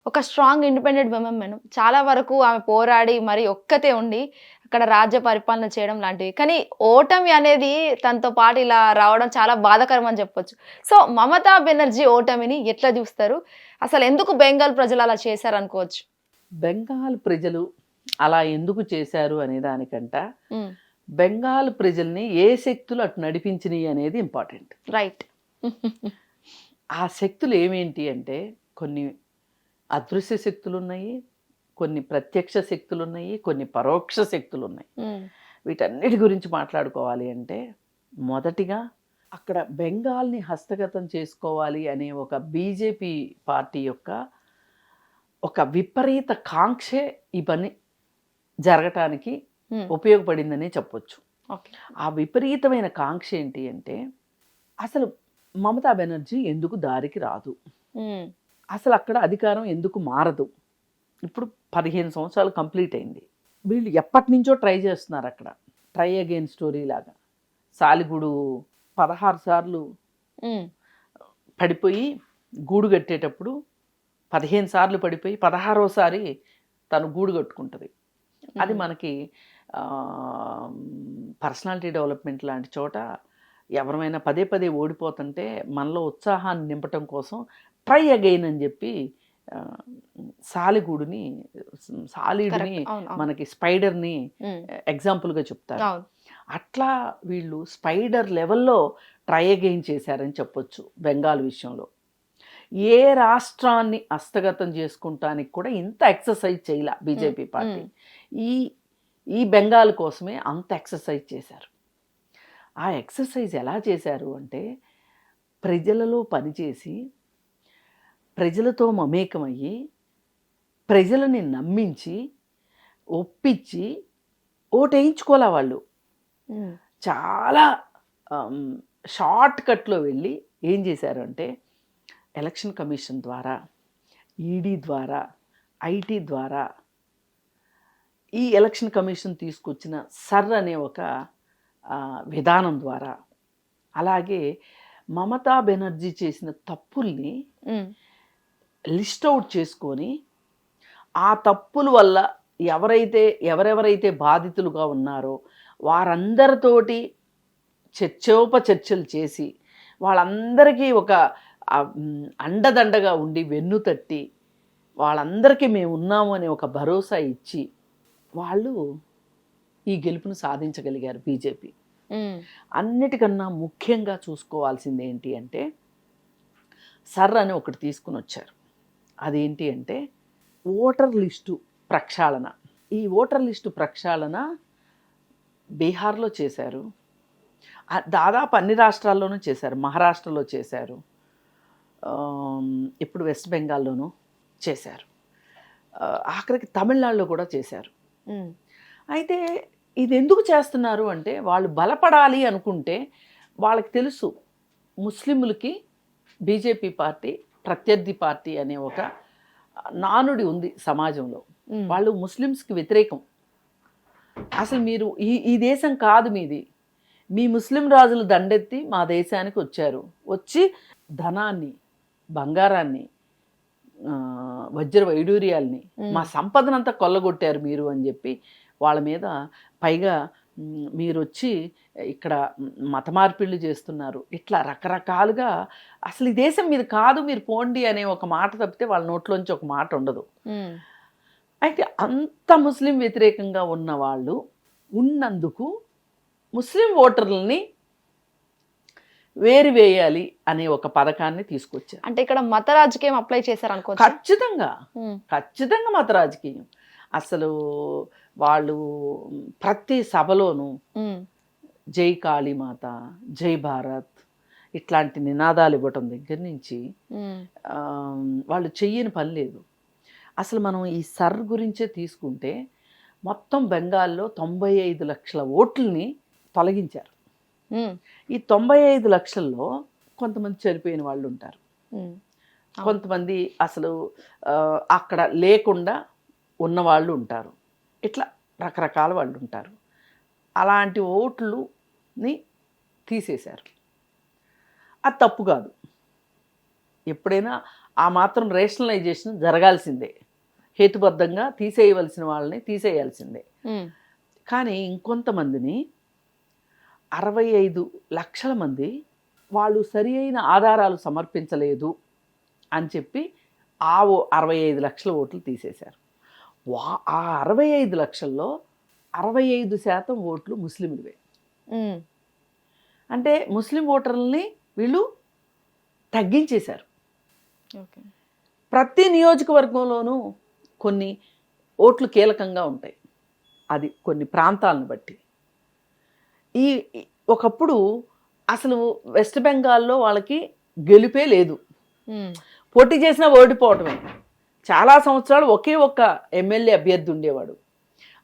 ఒక strong independent women. చాలా వరకు ఆమె పోరాడి మరి ఒక్కతే ఉండి అక్కడ రాజ్య పరిపాలన చేయడం లాంటివి. కానీ ఓటమి అనేది తనతో పాటు ఇలా రావడం చాలా బాధాకరం అని చెప్పొచ్చు. సో, మమతా బెనర్జీ ఓటమిని ఎట్లా చూస్తారు? అసలు ఎందుకు బెంగాల్ ప్రజలు అలా చేశారనుకోవచ్చు? బెంగాల్ ప్రజలు అలా ఎందుకు చేశారు అనే దానికంట హ్మ్. బెంగాల్ ప్రజల్ని ఏ శక్తులు అటు నడిపించినాయి అనేది ఇంపార్టెంట్. రైట్. ఆ శక్తులు ఏమేంటి అంటే కొన్ని అదృశ్య శక్తులు ఉన్నాయి, కొన్ని ప్రత్యక్ష శక్తులు ఉన్నాయి, కొన్ని పరోక్ష శక్తులు ఉన్నాయి. హ్మ్. వీటన్నిటి గురించి మాట్లాడుకోవాలి అంటే మొదటిగా అక్కడ బెంగాల్ని హస్తగతం చేసుకోవాలి అనే ఒక బీజేపీ పార్టీ యొక్క ఒక విపరీత కాంక్షే ఈ పని జరగటానికి హ్మ్. ఉపయోగపడిందని చెప్పొచ్చు. ఓకే. ఆ విపరీతమైన కాంక్ష ఏంటి అంటే అసలు మమతా బెనర్జీ ఎందుకు దారికి రాదు, హ్మ్. అసలు అక్కడ అధికారం ఎందుకు మారదు. ఇప్పుడు 15 సంవత్సరాలు కంప్లీట్ అయింది. వీళ్ళు ఎప్పటి నుంచో ట్రై చేస్తున్నారు అక్కడ, ట్రై అగైన్ స్టోరీ లాగా. సాలిగూడు 16 సార్లు హ్మ్. పడిపోయి గూడు కట్టేటప్పుడు 15 సార్లు పడిపోయి 16వసారి తను గూడు కట్టుకుంటుంది. అది మనకి పర్సనాలిటీ డెవలప్మెంట్ లాంటి చోట ఎవరైనా పదే పదే ఓడిపోతుంటే మనలో ఉత్సాహాన్ని నింపటం కోసం ట్రై అగైన్ అని చెప్పి సాలిగూడుని సాలిడ్ని మనకి స్పైడర్ని ఎగ్జాంపుల్గా చెప్తారు. అట్లా వీళ్ళు స్పైడర్ లెవెల్లో ట్రై అగైన్ చేశారని చెప్పొచ్చు బెంగాల్ విషయంలో. ఏ రాష్ట్రాన్ని హస్తగతం చేసుకుంటానికి కూడా ఇంత ఎక్సర్సైజ్ చేయాల బీజేపీ పార్టీ. ఈ బెంగాల్ కోసమే అంత ఎక్సర్సైజ్ చేశారు. ఆ ఎక్సర్సైజ్ ఎలా చేశారు అంటే ప్రజలలో పనిచేసి ప్రజలతో మమేకమయ్యి ప్రజలని నమ్మించి ఒప్పించి ఓటేయించుకోలే వాళ్ళు. చాలా షార్ట్ కట్లో వెళ్ళి ఏం చేశారు అంటే ఎలక్షన్ కమిషన్ ద్వారా, ఈడీ ద్వారా, ఐటీ ద్వారా, ఈ ఎలక్షన్ కమిషన్ తీసుకొచ్చిన సర్ అనే ఒక విధానం ద్వారా, అలాగే మమతా బెనర్జీ చేసిన తప్పుల్ని లిస్ట్ అవుట్ చేసుకొని ఆ తప్పుల వల్ల ఎవరెవరైతే బాధితులుగా ఉన్నారో వారందరితోటి చర్చోపచర్చలు చేసి వాళ్ళందరికీ ఒక అండదండగా ఉండి వెన్ను తట్టి వాళ్ళందరికీ మేము ఉన్నాము అనే ఒక భరోసా ఇచ్చి వాళ్ళు ఈ గెలుపును సాధించగలిగారు బీజేపీ. అన్నిటికన్నా ముఖ్యంగా చూసుకోవాల్సింది ఏంటి అంటే సర్ అని ఒకటి తీసుకుని వచ్చారు. అదేంటి అంటే ఓటర్ లిస్టు ప్రక్షాళన. ఈ ఓటర్ లిస్టు ప్రక్షాళన బీహార్లో చేశారు, దాదాపు అన్ని రాష్ట్రాల్లోనూ చేశారు, మహారాష్ట్రలో చేశారు, ఇప్పుడు వెస్ట్ బెంగాల్లోనూ చేశారు, ఆఖరికి తమిళనాడులో కూడా చేశారు. అయితే ఇది ఎందుకు చేస్తున్నారు అంటే వాళ్ళు బలపడాలి అనుకుంటే వాళ్ళకి తెలుసు ముస్లింలకి బీజేపీ పార్టీ ప్రత్యర్థి పార్టీ అనే ఒక నానుడి ఉంది సమాజంలో. వాళ్ళు ముస్లిమ్స్కి వ్యతిరేకం. అసలు మీరు ఈ దేశం కాదు మీది, మీ ముస్లిం రాజులు దండెత్తి మా దేశానికి వచ్చారు, వచ్చి ధనాన్ని, బంగారాన్ని, వజ్ర వైడూర్యాల్ని, మా సంపదనంతా కొల్లగొట్టారు మీరు అని చెప్పి వాళ్ళ మీద, పైగా మీరు వచ్చి ఇక్కడ మత మార్పిళ్ళు చేస్తున్నారు, ఇట్లా రకరకాలుగా అసలు ఈ దేశం మీద కాదు మీరు పోండి అనే ఒక మాట తప్పితే వాళ్ళ నోట్లోంచి ఒక మాట ఉండదు. అయితే అంత ముస్లిం వ్యతిరేకంగా ఉన్న వాళ్ళు ఉన్నందుకు ముస్లిం ఓటర్లని వేయాలి అనే ఒక పథకాన్ని తీసుకొచ్చారు. అంటే ఇక్కడ మత రాజకీయం అప్లై చేశారు అనుకో. ఖచ్చితంగా మత రాజకీయం. అసలు వాళ్ళు ప్రతి సభలోనూ జై కాళీమాత, జై భారత్ ఇట్లాంటి నినాదాలు ఇవ్వటం దగ్గర నుంచి వాళ్ళు చెయ్యని పని లేదు. అసలు మనం ఈ సర్ గురించే తీసుకుంటే మొత్తం బెంగాల్లో 95 లక్షల ఓట్లని తొలగించారు. ఈ 95 లక్షల్లో కొంతమంది చనిపోయిన వాళ్ళు ఉంటారు, కొంతమంది అసలు అక్కడ లేకుండా ఉన్నవాళ్ళు ఉంటారు, ఇట్లా రకరకాల వాళ్ళు ఉంటారు. అలాంటి ఓట్లని తీసేశారు. అది తప్పు కాదు. ఎప్పుడైనా ఆ మాత్రం రేషనలైజేషన్ జరగాల్సిందే, హేతుబద్ధంగా తీసేయవలసిన వాళ్ళని తీసేయాల్సిందే. కానీ ఇంకొంతమందిని 65 లక్షల మంది వాళ్ళు సరి అయిన ఆధారాలు సమర్పించలేదు అని చెప్పి ఆ 65 లక్షల ఓట్లు తీసేశారు. ఆ 65 లక్షల్లో 65% ఓట్లు ముస్లింలవే. అంటే ముస్లిం ఓటర్లని వీళ్ళు తగ్గించేశారు. ప్రతి నియోజకవర్గంలోనూ కొన్ని ఓట్లు కీలకంగా ఉంటాయి, అది కొన్ని ప్రాంతాలను బట్టి. ఒకప్పుడు అసలు వెస్ట్ బెంగాల్లో వాళ్ళకి గెలుపే లేదు, పోటీ చేసినా ఓడిపోవటమే. చాలా సంవత్సరాలు ఒకే ఒక్క ఎమ్మెల్యే అభ్యర్థి ఉండేవాడు,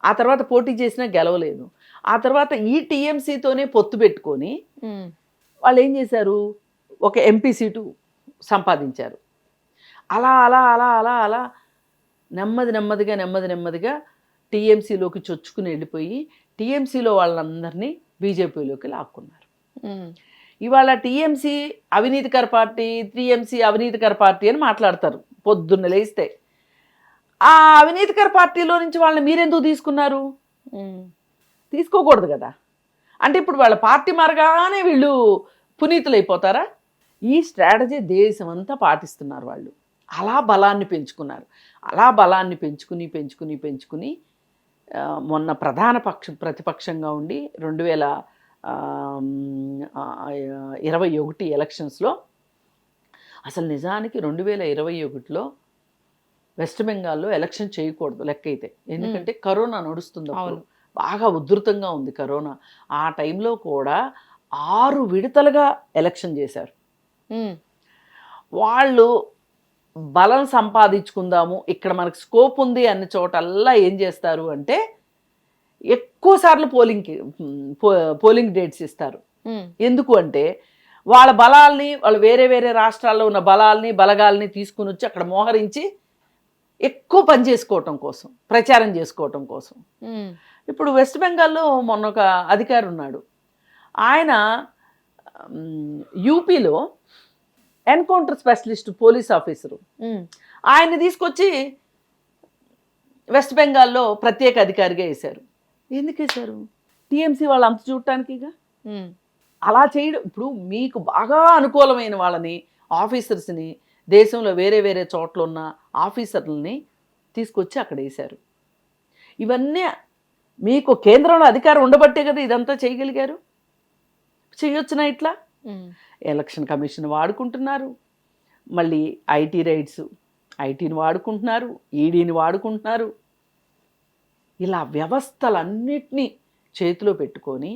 ఆ తర్వాత పోటీ చేసినా గెలవలేదు. ఆ తర్వాత ఈ టీఎంసీతోనే పొత్తు పెట్టుకొని వాళ్ళు ఏం చేశారు, ఒక ఎంపీ సీటు సంపాదించారు. అలా అలా అలా అలా అలా నెమ్మదిగా టీఎంసీలోకి చొచ్చుకుని వెళ్ళిపోయి టీఎంసీలో వాళ్ళందరినీ బీజేపీలోకి లాక్కున్నారు. ఇవాళ టీఎంసీ అవినీతికర పార్టీ, టీఎంసీ అవినీతికర పార్టీ అని మాట్లాడతారు పొద్దున్న లేస్తే. ఆ అవినీతికర పార్టీలో నుంచి వాళ్ళని మీరెందుకు తీసుకున్నారు? తీసుకోకూడదు కదా. అంటే ఇప్పుడు వాళ్ళ పార్టీ మారగానే వీళ్ళు పునీతులు అయిపోతారా? ఈ స్ట్రాటజీ దేశం అంతా పాటిస్తున్నారు వాళ్ళు. అలా బలాన్ని పెంచుకున్నారు. అలా బలాన్ని పెంచుకుని మొన్న ప్రతిపక్షంగా ఉండి 2021 ఎలక్షన్స్లో, అసలు నిజానికి 2021లో వెస్ట్ బెంగాల్లో ఎలక్షన్ చేయకూడదు లెక్క అయితే, ఎందుకంటే కరోనా నడుస్తుంది, బాగా ఉధృతంగా ఉంది కరోనా. ఆ టైంలో కూడా 6 విడతలుగా ఎలక్షన్ చేశారు. వాళ్ళు బలం సంపాదించుకుందాము, ఇక్కడ మనకు స్కోప్ ఉంది అన్న చోటల్లా ఏం చేస్తారు అంటే ఎక్కువ సార్లు పోలింగ్ డేట్స్ ఇస్తారు. ఎందుకు అంటే వాళ్ళ బలాల్ని, వాళ్ళు వేరే వేరే రాష్ట్రాల్లో ఉన్న బలగాల్ని తీసుకుని వచ్చి అక్కడ మోహరించి ఎక్కువ పని చేసుకోవటం కోసం, ప్రచారం చేసుకోవటం కోసం. ఇప్పుడు వెస్ట్ బెంగాల్లో మొన్న ఒక అధికారి ఉన్నాడు, ఆయన యూపీలో ఎన్కౌంటర్ స్పెషలిస్ట్ పోలీస్ ఆఫీసరు, ఆయన్ని తీసుకొచ్చి వెస్ట్ బెంగాల్లో ప్రత్యేక అధికారిగా వేశారు. ఎందుకు వేశారు? టీఎంసీ వాళ్ళు అంత చూడటానికిగా. అలా చేయడం, ఇప్పుడు మీకు బాగా అనుకూలమైన వాళ్ళని, ఆఫీసర్స్ని, దేశంలో వేరే వేరే చోట్ల ఉన్న ఆఫీసర్లని తీసుకొచ్చి అక్కడ వేశారు. ఇవన్నీ మీకు కేంద్రంలో అధికారం ఉండబట్టే కదా ఇదంతా చేయగలిగారు. చేయొచ్చునా ఇట్లా? ఎలక్షన్ కమిషన్ వాడుకుంటున్నారు, మళ్ళీ ఐటీ రైట్స్, ఐటీని వాడుకుంటున్నారు, ఈడీని వాడుకుంటున్నారు. ఇలా వ్యవస్థలన్నిటినీ చేతిలో పెట్టుకొని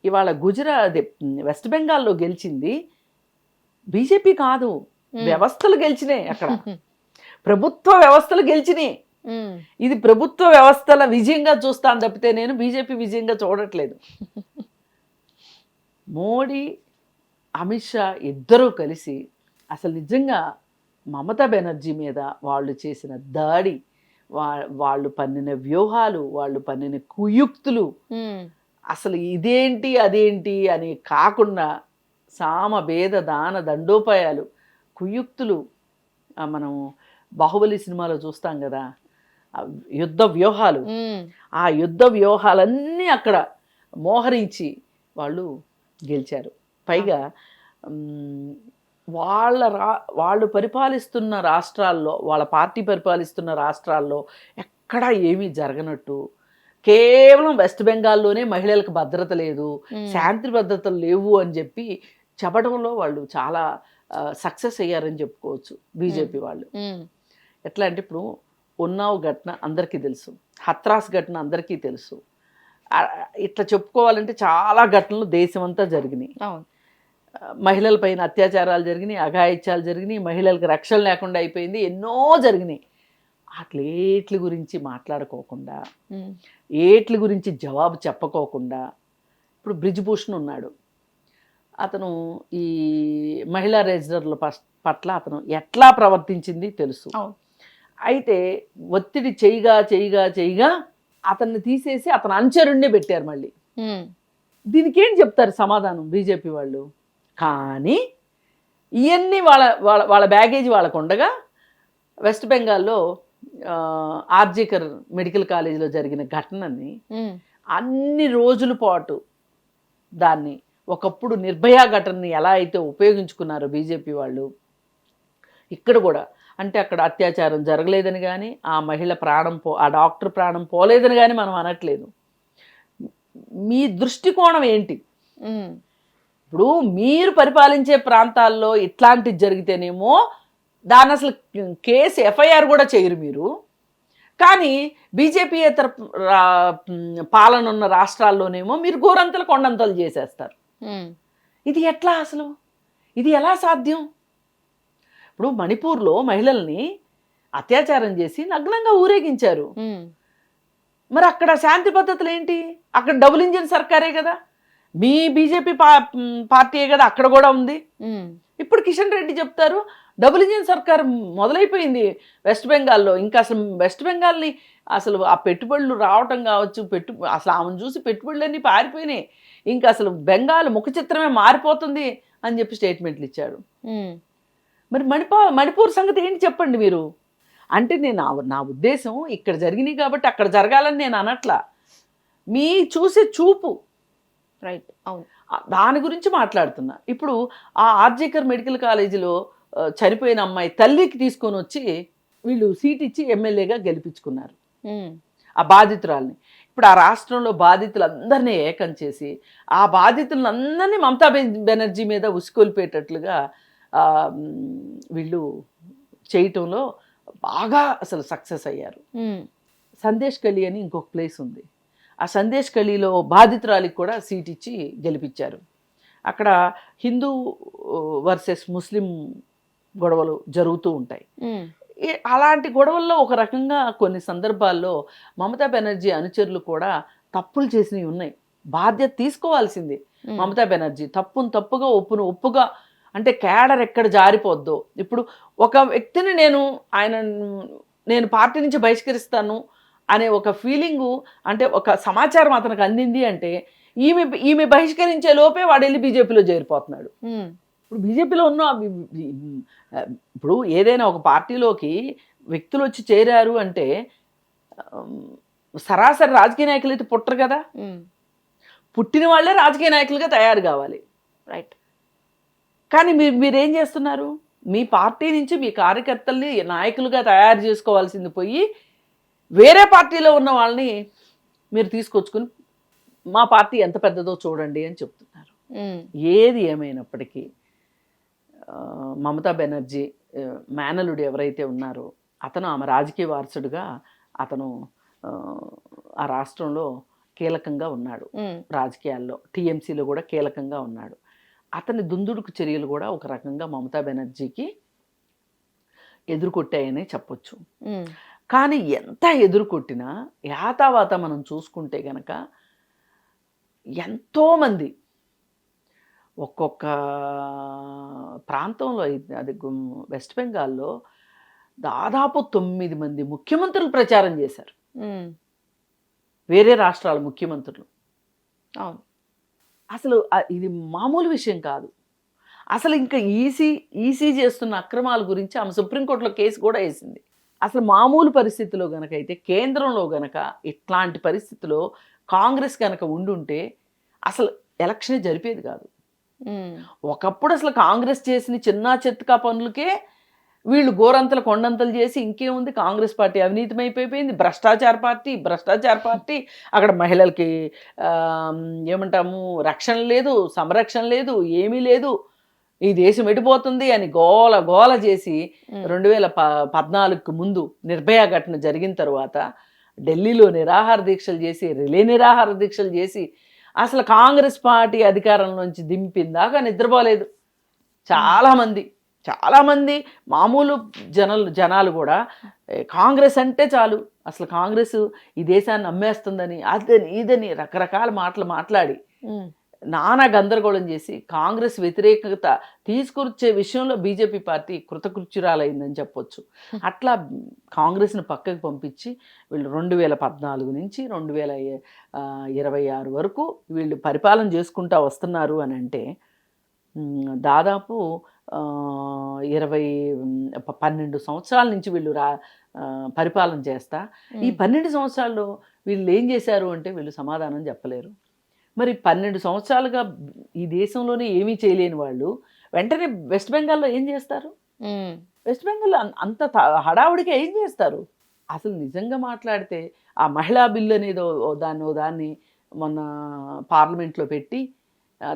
ఇవాళ వెస్ట్ బెంగాల్లో గెలిచింది బీజేపీ కాదు, వ్యవస్థలు గెలిచినాయి. అక్కడ ప్రభుత్వ వ్యవస్థలు గెలిచినాయి. ఇది ప్రభుత్వ వ్యవస్థల విజయంగా చూస్తాను తప్పితే నేను బీజేపీ విజయంగా చూడట్లేదు. మోడీ, అమిత్ షా ఇద్దరూ కలిసి అసలు నిజంగా మమతా బెనర్జీ మీద వాళ్ళు చేసిన దాడి, వాళ్ళు పన్నిన వ్యూహాలు, వాళ్ళు పన్నిన కుయుక్తులు, అసలు ఇదేంటి అదేంటి అని కాకుండా సామ భేద దాన దండోపాయాలు, కుయుక్తులు, మనం బాహుబలి సినిమాలో చూస్తాం కదా యుద్ధ వ్యూహాలు, ఆ యుద్ధ వ్యూహాలన్నీ అక్కడ మోహరించి వాళ్ళు గెలిచారు. పైగా వాళ్ళు పరిపాలిస్తున్న రాష్ట్రాల్లో, వాళ్ళ పార్టీ పరిపాలిస్తున్న రాష్ట్రాల్లో ఎక్కడా ఏమీ జరగనట్టు, కేవలం వెస్ట్ బెంగాల్లోనే మహిళలకు భద్రత లేదు, శాంతి భద్రతలు లేవు అని చెప్పి చెప్పడంలో వాళ్ళు చాలా సక్సెస్ అయ్యారని చెప్పుకోవచ్చు బీజేపీ వాళ్ళు. ఎట్లా అంటే ఇప్పుడు ఉన్నావ్ ఘటన అందరికీ తెలుసు, హత్రాస్ ఘటన అందరికీ తెలుసు. ఇట్లా చెప్పుకోవాలంటే చాలా ఘటనలు దేశమంతా జరిగినాయి. మహిళల పైన అత్యాచారాలు జరిగినాయి, అఘాయిత్యాలు జరిగినాయి, మహిళలకు రక్షణ లేకుండా అయిపోయింది, ఎన్నో జరిగినాయి. అట్లేట్ల గురించి మాట్లాడుకోకుండా, ఏట్ల గురించి జవాబు చెప్పకోకుండా, ఇప్పుడు బ్రిజ్భూషణ్ ఉన్నాడు, అతను ఈ మహిళా రిజిస్టర్ల పట్ల అతను ఎట్లా ప్రవర్తించింది తెలుసు. అయితే ఒత్తిడి చేయగా అతన్ని తీసేసి అతను అనుచరుణ్ణే పెట్టారు మళ్ళీ. దీనికి ఏం చెప్తారు సమాధానం బీజేపీ వాళ్ళు? కానీ ఇవన్నీ వాళ్ళ వాళ్ళ వాళ్ళ బ్యాగేజ్ వాళ్ళకు ఉండగా వెస్ట్ బెంగాల్లో ఆర్జికర్ మెడికల్ కాలేజీలో జరిగిన ఘటనని అన్ని రోజుల పాటు దాన్ని ఒకప్పుడు నిర్భయ ఘటనని ఎలా అయితే ఉపయోగించుకున్నారో బీజేపీ వాళ్ళు, ఇక్కడ కూడా అంటే అక్కడ అత్యాచారం జరగలేదని కానీ ఆ మహిళ ప్రాణం ఆ డాక్టర్ ప్రాణం పోలేదని కానీ మనం అనట్లేదు. మీ దృష్టికోణం ఏంటి? ఇప్పుడు మీరు పరిపాలించే ప్రాంతాల్లో ఇట్లాంటిది జరిగితేనేమో దాన్ని అసలు కేసు ఎఫ్ఐఆర్ కూడా చేయరు మీరు, కానీ బీజేపీయేతర పాలన ఉన్న రాష్ట్రాల్లోనేమో మీరు గోరంతలు కొండంతలు చేసేస్తారు. ఇది ఎట్లా అసలు? ఇది ఎలా సాధ్యం? ఇప్పుడు మణిపూర్లో మహిళల్ని అత్యాచారం చేసి నగ్నంగా ఊరేగించారు. మరి అక్కడ శాంతి పద్ధతులు ఏంటి? అక్కడ డబుల్ ఇంజిన్ సర్కారే కదా, మీ బీజేపీ పార్టీయే కదా అక్కడ కూడా ఉంది. ఇప్పుడు కిషన్ రెడ్డి చెప్తారు డబుల్ ఇంజిన్ సర్కార్ మొదలైపోయింది వెస్ట్ బెంగాల్లో. ఇంకా అసలు వెస్ట్ బెంగాల్ని అసలు ఆ పెట్టుబడులు రావటం కావచ్చు, అసలు ఆమెను చూసి పెట్టుబడులన్నీ పారిపోయినాయి, ఇంకా అసలు బెంగాల్ ముఖ చిత్రమే మారిపోతుంది అని చెప్పి స్టేట్మెంట్లు ఇచ్చాడు. మరి మణిపూర్ సంగతి ఏంటి చెప్పండి మీరు? అంటే నా ఉద్దేశం ఇక్కడ జరిగినాయి కాబట్టి అక్కడ జరగాలని నేను అనట్లా, మీ చూసే చూపు రైట్. అవును, దాని గురించి మాట్లాడుతున్నా. ఇప్పుడు ఆ ఆర్జికర్ మెడికల్ కాలేజీలో చనిపోయిన అమ్మాయి తల్లికి తీసుకొని వచ్చి వీళ్ళు సీట్ ఇచ్చి ఎమ్మెల్యేగా గెలిపించుకున్నారు ఆ బాధితురాల్ని. ఇప్పుడు ఆ రాష్ట్రంలో బాధితులందరినీ ఏకం చేసి ఆ బాధితులందరినీ మమతా బెనర్జీ మీద ఉసుకొల్పేటట్లుగా వీళ్ళు చేయటంలో బాగా అసలు సక్సెస్ అయ్యారు. సందేశ్ కలి అని ఇంకొక ప్లేస్ ఉంది, ఆ సందేశ్ కలిలో బాధితురాలికి కూడా సీట్ ఇచ్చి గెలిపించారు. అక్కడ హిందూ వర్సెస్ ముస్లిం గొడవలు జరుగుతూ ఉంటాయి. అలాంటి గొడవల్లో ఒక రకంగా కొన్ని సందర్భాల్లో మమతా బెనర్జీ అనుచరులు కూడా తప్పులు చేసినవి ఉన్నాయి. బాధ్యత తీసుకోవాల్సింది మమతా బెనర్జీ. తప్పును తప్పుగా, ఒప్పును ఒప్పుగా, అంటే క్యాడర్ ఎక్కడ జారిపోద్దో. ఇప్పుడు ఒక వ్యక్తిని నేను పార్టీ నుంచి బహిష్కరిస్తాను అనే ఒక ఫీలింగు, అంటే ఒక సమాచారం అతనికి అందింది అంటే ఈమె బహిష్కరించే లోపే వాడు వెళ్ళి బీజేపీలో చేరిపోతున్నాడు. ఇప్పుడు బీజేపీలో ఉన్న ఇప్పుడు ఏదైనా ఒక పార్టీలోకి వ్యక్తులు వచ్చి చేరారు అంటే సరాసరి రాజకీయ నాయకులు అయితే పుట్టరు కదా, పుట్టిన వాళ్ళే రాజకీయ నాయకులుగా తయారు కావాలి. రైట్. కానీ మీరేం చేస్తున్నారు? మీ పార్టీ నుంచి మీ కార్యకర్తల్ని నాయకులుగా తయారు చేసుకోవాల్సింది పోయి వేరే పార్టీలో ఉన్న వాళ్ళని మీరు తీసుకొచ్చుకుని మా పార్టీ ఎంత పెద్దదో చూడండి అని చెప్తున్నారు. ఏది ఏమైనప్పటికీ మమతా బెనర్జీ మేనలుడు ఎవరైతే ఉన్నారో అతను ఆమె రాజకీయ వారసుడుగా అతను ఆ రాష్ట్రంలో కీలకంగా ఉన్నాడు, రాజకీయాల్లో టీఎంసీలో కూడా కీలకంగా ఉన్నాడు. అతని దుందుడుకు చర్యలు కూడా ఒక రకంగా మమతా బెనర్జీకి ఎదురుకొట్టాయనే చెప్పొచ్చు. కానీ ఎంత ఎదురుకొట్టినా యాతావాత మనం చూసుకుంటే గనక ఎంతోమంది ఒక్కొక్క ప్రాంతంలో, అది వెస్ట్ బెంగాల్లో దాదాపు 9 మంది ముఖ్యమంత్రులు ప్రచారం చేశారు, వేరే రాష్ట్రాల ముఖ్యమంత్రులు. అవును, అసలు ఇది మామూలు విషయం కాదు. అసలు ఇంకా ఈసీ చేస్తున్న అక్రమాల గురించి ఆమె సుప్రీంకోర్టులో కేసు కూడా వేసింది. అసలు మామూలు పరిస్థితిలో గనక అయితే, కేంద్రంలో గనక ఇట్లాంటి పరిస్థితిలో కాంగ్రెస్ కనుక ఉండుంటే అసలు ఎలక్షనే జరిపేది కాదు. ఒకప్పుడు అసలు కాంగ్రెస్ చేసిన చిన్న చిత్తకా పనులకే వీళ్ళు గోరంతలు కొండంతలు చేసి ఇంకేముంది, కాంగ్రెస్ పార్టీ అవినీతిమైపోయింది, భ్రష్టాచార పార్టీ. అక్కడ మహిళలకి ఏమంటాము రక్షణ లేదు, సంరక్షణ లేదు, ఏమీ లేదు, ఈ దేశం ఎడిపోతుంది అని గోల చేసి 2014కు ముందు నిర్భయ ఘటన జరిగిన తర్వాత ఢిల్లీలో నిరాహార దీక్షలు చేసి, రిలే నిరాహార దీక్షలు చేసి అసలు కాంగ్రెస్ పార్టీ అధికారంలోంచి దింపిందాకా నిద్రపోలేదు చాలామంది మామూలు జనాలు కూడా. కాంగ్రెస్ అంటే చాలు, అసలు కాంగ్రెస్ ఈ దేశాన్ని అమ్మేస్తుందని, అదని ఇదని రకరకాల మాటలు మాట్లాడి నానా గందరగోళం చేసి కాంగ్రెస్ వ్యతిరేకత తీసుకొచ్చే విషయంలో బీజేపీ పార్టీ కృతకృత్యురాలైందని చెప్పొచ్చు. అట్లా కాంగ్రెస్ను పక్కకు పంపించి వీళ్ళు 2014 నుంచి 2026 వరకు వీళ్ళు పరిపాలన చేసుకుంటూ వస్తున్నారు అని అంటే దాదాపు 12 సంవత్సరాల నుంచి వీళ్ళు పరిపాలన చేస్తా ఈ 12 సంవత్సరాల్లో వీళ్ళు ఏం చేశారు అంటే వీళ్ళు సమాధానం చెప్పలేరు. మరి 12 సంవత్సరాలుగా ఈ దేశంలోనే ఏమీ చేయలేని వాళ్ళు వెంటనే వెస్ట్ బెంగాల్లో ఏం చేస్తారు? వెస్ట్ బెంగాల్లో అంత హడావుడిగా ఏం చేస్తారు? అసలు నిజంగా మాట్లాడితే ఆ మహిళా బిల్లు అనేది దాన్ని మొన్న పార్లమెంట్లో పెట్టి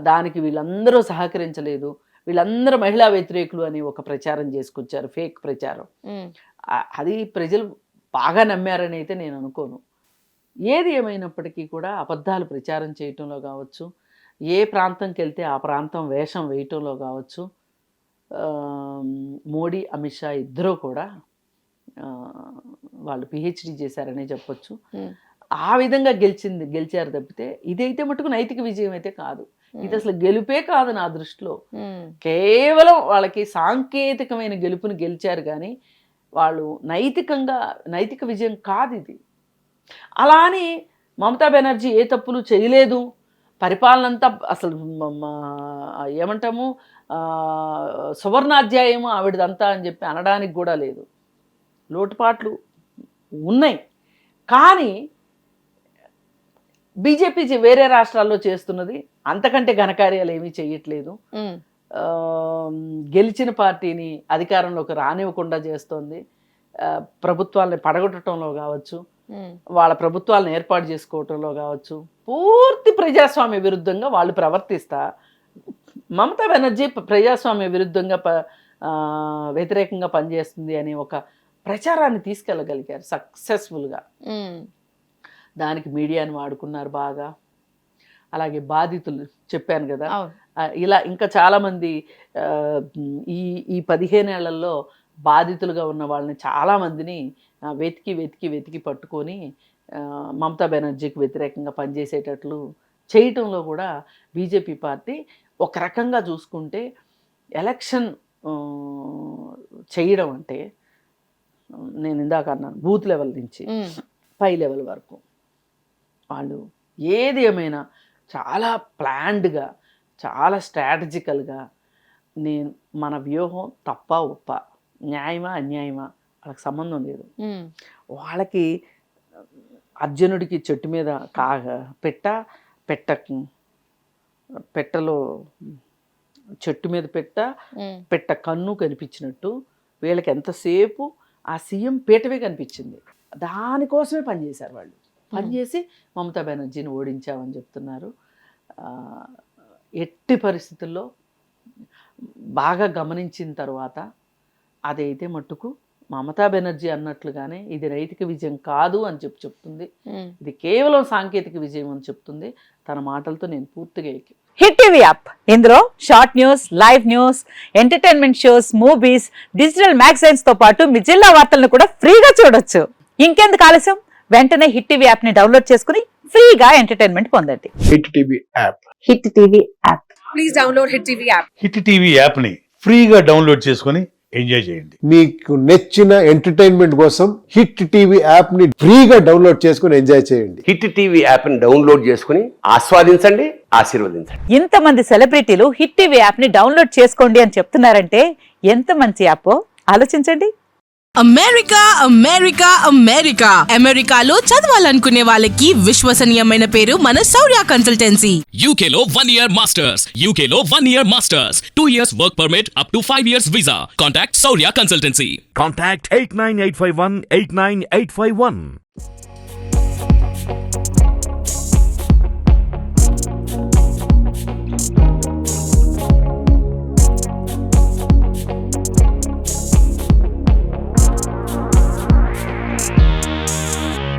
దానికి వీళ్ళందరూ సహకరించలేదు, వీళ్ళందరూ మహిళా వ్యతిరేకులు అని ఒక ప్రచారం చేసుకొచ్చారు, ఫేక్ ప్రచారం. అది ప్రజలు బాగా నమ్మారని అయితే నేను అనుకోను. ఏది ఏమైనప్పటికీ కూడా అబద్ధాలు ప్రచారం చేయటంలో కావచ్చు, ఏ ప్రాంతంకి వెళ్తే ఆ ప్రాంతం వేషం వేయటంలో కావచ్చు, మోడీ అమిత్ షా ఇద్దరూ కూడా వాళ్ళు పిహెచ్డి చేశారనే చెప్పొచ్చు. ఆ విధంగా గెలిచారు తప్పితే ఇదైతే మటుకు నైతిక విజయం అయితే కాదు. ఇది అసలు గెలుపే కాదు నా దృష్టిలో. కేవలం వాళ్ళకి సాంకేతికమైన గెలుపుని గెలిచారు కానీ వాళ్ళు నైతిక విజయం కాదు ఇది. అలా అని మమతా బెనర్జీ ఏ తప్పులు చేయలేదు, పరిపాలన అంతా అసలు ఏమంటాము సువర్ణాధ్యాయము ఆవిడదంతా అని చెప్పి అనడానికి కూడా లేదు. లోటుపాట్లు ఉన్నాయి. కానీ బీజేపీ వేరే రాష్ట్రాల్లో చేస్తున్నది అంతకంటే ఘనకార్యాలు ఏమీ చేయట్లేదు. గెలిచిన పార్టీని అధికారంలోకి రానివ్వకుండా చేస్తోంది. ప్రభుత్వాలని పడగొట్టడంలో కావచ్చు, వాళ్ళ ప్రభుత్వాలను ఏర్పాటు చేసుకోవటంలో కావచ్చు, పూర్తి ప్రజాస్వామ్య విరుద్ధంగా వాళ్ళు ప్రవర్తిస్తా మమతా బెనర్జీ ప్రజాస్వామ్య విరుద్ధంగా వ్యతిరేకంగా పనిచేస్తుంది అని ఒక ప్రచారాన్ని తీసుకెళ్ళగలిగారు సక్సెస్ఫుల్గా. దానికి మీడియాని వాడుకున్నారు బాగా. అలాగే బాధితులు చెప్పాను కదా, ఇలా ఇంకా చాలామంది ఈ 15 ఏళ్లలో బాధితులుగా ఉన్న వాళ్ళని చాలామందిని వెతికి పట్టుకొని మమతా బెనర్జీకి వ్యతిరేకంగా పనిచేసేటట్లు చేయటంలో కూడా బీజేపీ పార్టీ ఒక రకంగా చూసుకుంటే ఎలక్షన్ చేయడం అంటే నేను ఇందాక అన్నాను బూత్ లెవెల్ నుంచి పై లెవెల్ వరకు వాళ్ళు ఏది ఏమైనా చాలా ప్లాన్డ్గా, చాలా స్ట్రాటజికల్గా మన వ్యూహం తప్ప ఉప్ప, న్యాయమా అన్యాయమా వాళ్ళకి సంబంధం లేదు. వాళ్ళకి అర్జునుడికి చెట్టు మీద పెట్టలో చెట్టు మీద పెట్ట కన్ను కనిపించినట్టు వీళ్ళకి ఎంతసేపు ఆ సీఎం పీటవే కనిపించింది. దానికోసమే పనిచేశారు వాళ్ళు. పనిచేసి మమతా బెనర్జీని ఓడించామని చెప్తున్నారు. ఎట్టి పరిస్థితుల్లో బాగా గమనించిన తర్వాత అదైతే మట్టుకు మమతా బెనర్జీ అన్నట్లుగానే ఇది నైతిక విజయం కాదు అని చెప్తుంది. ఇది కేవలం సాంకేతిక విజయం అని చెప్తుంది. తన మాటలతో నేను పూర్తిగా హిట్ టీవీ యాప్, ఇందులో short news, live news, entertainment shows, movies, digital magazines తో పాటు మీ జిల్లా వార్తలను కూడా ఫ్రీగా చూడొచ్చు. ఇంకెందుకు ఆలస్యం, వెంటనే హిట్ టీవీ యాప్ ని డౌన్లోడ్ చేసుకుని ఫ్రీగా ఎంటర్టైన్మెంట్ పొందండి. Hit TV app. Hit TV app. Please download hit TV app. Hit TV app ని ఫ్రీగా డౌన్లోడ్ చేసుకుని ఎంజాయ్ చేయండి. మీకు నచ్చిన ఎంటర్టైన్మెంట్ కోసం హిట్ టీవీ యాప్ ని ఫ్రీగా డౌన్లోడ్ చేసుకుని ఎంజాయ్ చేయండి. హిట్ టీవీ యాప్ ని డౌన్లోడ్ చేసుకుని ఆస్వాదించండి, ఆశీర్వదించండి. ఇంతమంది సెలబ్రిటీలు హిట్ టీవీ యాప్ ని డౌన్లోడ్ చేసుకోండి అని చెప్తున్నారంటే ఎంత మంచి యాప్ ఆలోచించండి. అమెరికా అమెరికాలో చదవాలనుకునే వాళ్ళకి విశ్వసనీయమైన పేరు మన శౌర్య కన్సల్టెన్సీ. UK లో 1 year masters, UK లో 1 year masters, 2 years work permit up to 5 years visa. Contact Saurya Consultancy. Contact 89851 89851.